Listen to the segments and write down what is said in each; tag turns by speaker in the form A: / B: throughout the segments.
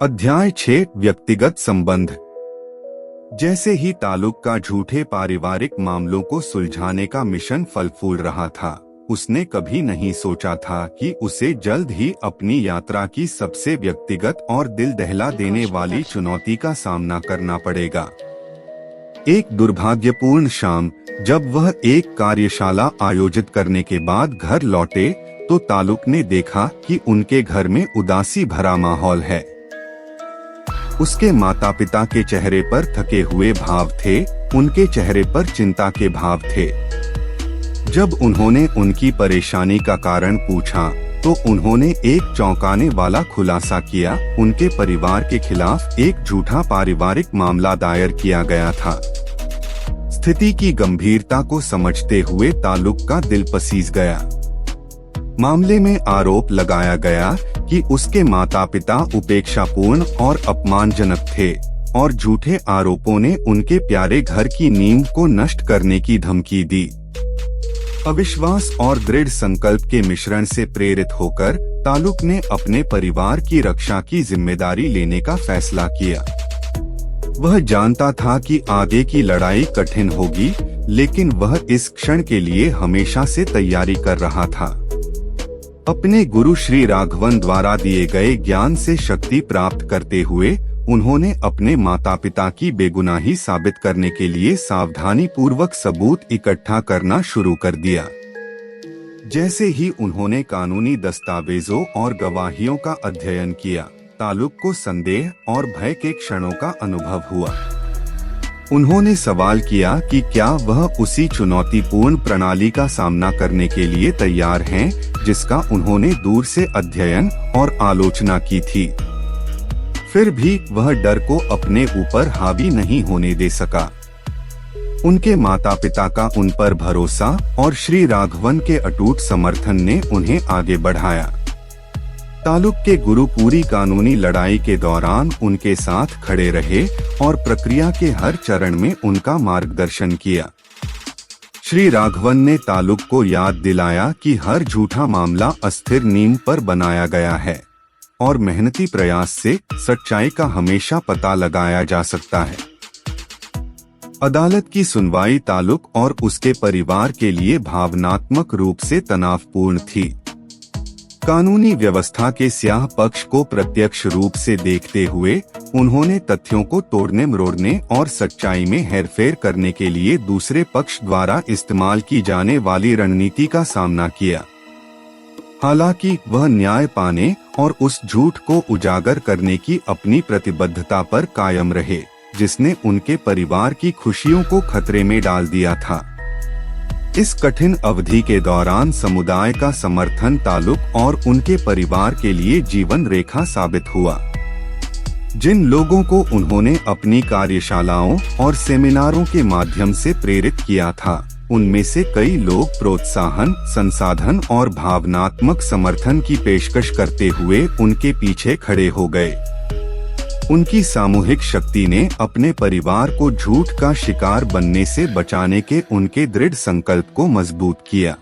A: अध्याय 6 व्यक्तिगत संबंध। जैसे ही तालुक का झूठे पारिवारिक मामलों को सुलझाने का मिशन फल फूल रहा था, उसने कभी नहीं सोचा था कि उसे जल्द ही अपनी यात्रा की सबसे व्यक्तिगत और दिल दहला देने वाली चुनौती का सामना करना पड़ेगा। एक दुर्भाग्यपूर्ण शाम, जब वह एक कार्यशाला आयोजित करने के बाद घर लौटे, तो तालुक ने देखा कि उनके घर में उदासी भरा माहौल है। उसके माता पिता के चेहरे पर थके हुए भाव थे, उनके चेहरे पर चिंता के भाव थे। जब उन्होंने उनकी परेशानी का कारण पूछा, तो उन्होंने एक चौंकाने वाला खुलासा किया। उनके परिवार के खिलाफ एक झूठा पारिवारिक मामला दायर किया गया था। स्थिति की गंभीरता को समझते हुए तालुक का दिल पसीज गया। मामले में आरोप लगाया गया कि उसके माता पिता उपेक्षापूर्ण और अपमानजनक थे और झूठे आरोपों ने उनके प्यारे घर की नींव को नष्ट करने की धमकी दी। अविश्वास और दृढ़ संकल्प के मिश्रण से प्रेरित होकर तालुक ने अपने परिवार की रक्षा की जिम्मेदारी लेने का फैसला किया। वह जानता था कि आगे की लड़ाई कठिन होगी, लेकिन वह इस क्षण के लिए हमेशा से तैयारी कर रहा था। अपने गुरु श्री राघवन द्वारा दिए गए ज्ञान से शक्ति प्राप्त करते हुए उन्होंने अपने माता पिता की बेगुनाही साबित करने के लिए सावधानी पूर्वक सबूत इकट्ठा करना शुरू कर दिया। जैसे ही उन्होंने कानूनी दस्तावेजों और गवाहियों का अध्ययन किया, तालुक को संदेह और भय के क्षणों का अनुभव हुआ। उन्होंने सवाल किया कि क्या वह उसी चुनौतीपूर्ण प्रणाली का सामना करने के लिए तैयार हैं, जिसका उन्होंने दूर से अध्ययन और आलोचना की थी। फिर भी वह डर को अपने ऊपर हावी नहीं होने दे सका। उनके माता पिता का उन पर भरोसा और श्री राघवन के अटूट समर्थन ने उन्हें आगे बढ़ाया। तालुक के गुरु पूरी कानूनी लड़ाई के दौरान उनके साथ खड़े रहे और प्रक्रिया के हर चरण में उनका मार्गदर्शन किया। श्री राघवन ने तालुक को याद दिलाया कि हर झूठा मामला अस्थिर नींव पर बनाया गया है और मेहनती प्रयास से सच्चाई का हमेशा पता लगाया जा सकता है। अदालत की सुनवाई तालुक और उसके परिवार के लिए भावनात्मक रूप से तनावपूर्ण थी। कानूनी व्यवस्था के स्याह पक्ष को प्रत्यक्ष रूप से देखते हुए उन्होंने तथ्यों को तोड़ने मरोड़ने और सच्चाई में हेरफेर करने के लिए दूसरे पक्ष द्वारा इस्तेमाल की जाने वाली रणनीति का सामना किया। हालांकि वह न्याय पाने और उस झूठ को उजागर करने की अपनी प्रतिबद्धता पर कायम रहे, जिसने उनके परिवार की खुशियों को खतरे में डाल दिया था। इस कठिन अवधि के दौरान समुदाय का समर्थन तालुक और उनके परिवार के लिए जीवन रेखा साबित हुआ। जिन लोगों को उन्होंने अपनी कार्यशालाओं और सेमिनारों के माध्यम से प्रेरित किया था, उनमें से कई लोग प्रोत्साहन, संसाधन और भावनात्मक समर्थन की पेशकश करते हुए उनके पीछे खड़े हो गए। उनकी सामूहिक शक्ति ने अपने परिवार को झूठ का शिकार बनने से बचाने के उनके दृढ़ संकल्प को मजबूत किया।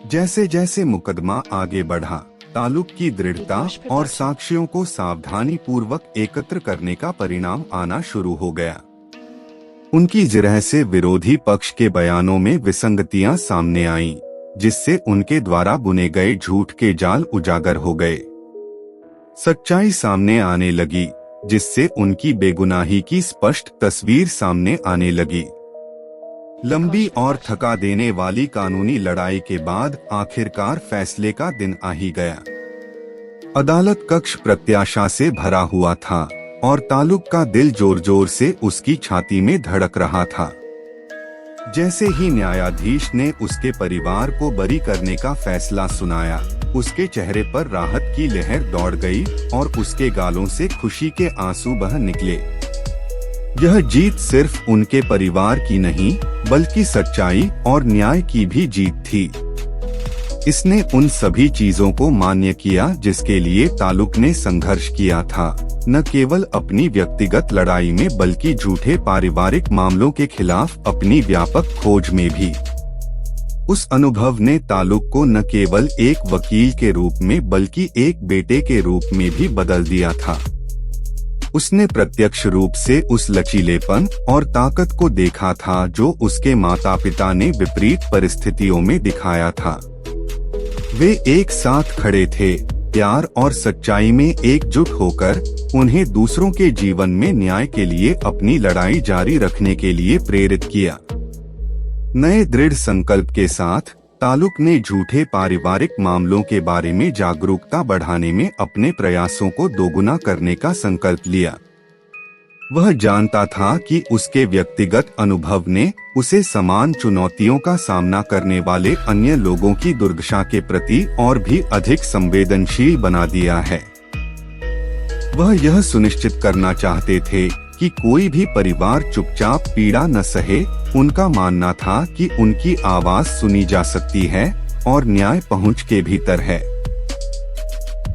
A: जैसे जैसे मुकदमा आगे बढ़ा, तालुक की दृढ़ता और साक्ष्यों को सावधानी पूर्वक एकत्र करने का परिणाम आना शुरू हो गया। उनकी जिरह से विरोधी पक्ष के बयानों में विसंगतियां सामने आईं, जिससे उनके द्वारा बुने गए झूठ के जाल उजागर हो गए। सच्चाई सामने आने लगी, जिससे उनकी बेगुनाही की स्पष्ट तस्वीर सामने आने लगी। लंबी और थका देने वाली कानूनी लड़ाई के बाद आखिरकार फैसले का दिन आ ही गया। अदालत कक्ष प्रत्याशा से भरा हुआ था और तालुक का दिल जोर जोर से उसकी छाती में धड़क रहा था। जैसे ही न्यायाधीश ने उसके परिवार को बरी करने का फैसला सुनाया, उसके चेहरे पर राहत की लहर दौड़ गई और उसके गालों से खुशी के आंसू बह निकले। यह जीत सिर्फ उनके परिवार की नहीं, बल्कि सच्चाई और न्याय की भी जीत थी। इसने उन सभी चीजों को मान्य किया जिसके लिए तालुक ने संघर्ष किया था, न केवल अपनी व्यक्तिगत लड़ाई में बल्कि झूठे पारिवारिक मामलों के खिलाफ अपनी व्यापक खोज में भी। उस अनुभव ने तालुक को न केवल एक वकील के रूप में बल्कि एक बेटे के रूप में भी बदल दिया था। उसने प्रत्यक्ष रूप से उस लचीलेपन और ताकत को देखा था जो उसके माता पिता ने विपरीत परिस्थितियों में दिखाया था। वे एक साथ खड़े थे, प्यार और सच्चाई में एकजुट होकर उन्हें दूसरों के जीवन में न्याय के लिए अपनी लड़ाई जारी रखने के लिए प्रेरित किया। नए दृढ़ संकल्प के साथ तालुक ने झूठे पारिवारिक मामलों के बारे में जागरूकता बढ़ाने में अपने प्रयासों को दोगुना करने का संकल्प लिया। वह जानता था कि उसके व्यक्तिगत अनुभव ने उसे समान चुनौतियों का सामना करने वाले अन्य लोगों की दुर्दशा के प्रति और भी अधिक संवेदनशील बना दिया है। वह यह सुनिश्चित करना चाहते थे कि कोई भी परिवार चुपचाप पीड़ा न सहे। उनका मानना था कि उनकी आवाज सुनी जा सकती है और न्याय पहुंच के भीतर है।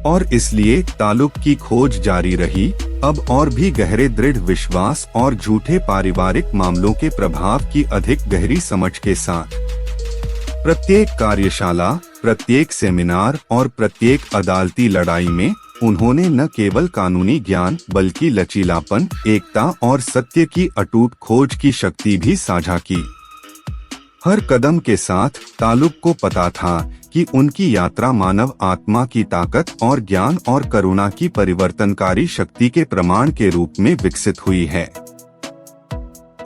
A: और इसलिए तालुक की खोज जारी रही, अब और भी गहरे दृढ़ विश्वास और झूठे पारिवारिक मामलों के प्रभाव की अधिक गहरी समझ के साथ। प्रत्येक कार्यशाला, प्रत्येक सेमिनार और प्रत्येक अदालती लड़ाई में उन्होंने न केवल कानूनी ज्ञान बल्कि लचीलापन, एकता और सत्य की अटूट खोज की शक्ति भी साझा की। हर कदम के साथ तालुक को पता था कि उनकी यात्रा मानव आत्मा की ताकत और ज्ञान और करुणा की परिवर्तनकारी शक्ति के प्रमाण के रूप में विकसित हुई है।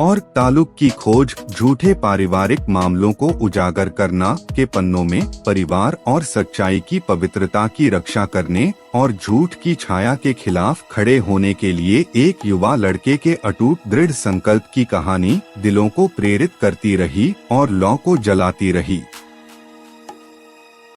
A: और तालुक की खोज झूठे पारिवारिक मामलों को उजागर करना के पन्नों में परिवार और सच्चाई की पवित्रता की रक्षा करने और झूठ की छाया के खिलाफ खड़े होने के लिए एक युवा लड़के के अटूट दृढ़ संकल्प की कहानी दिलों को प्रेरित करती रही और लौ को जलाती रही।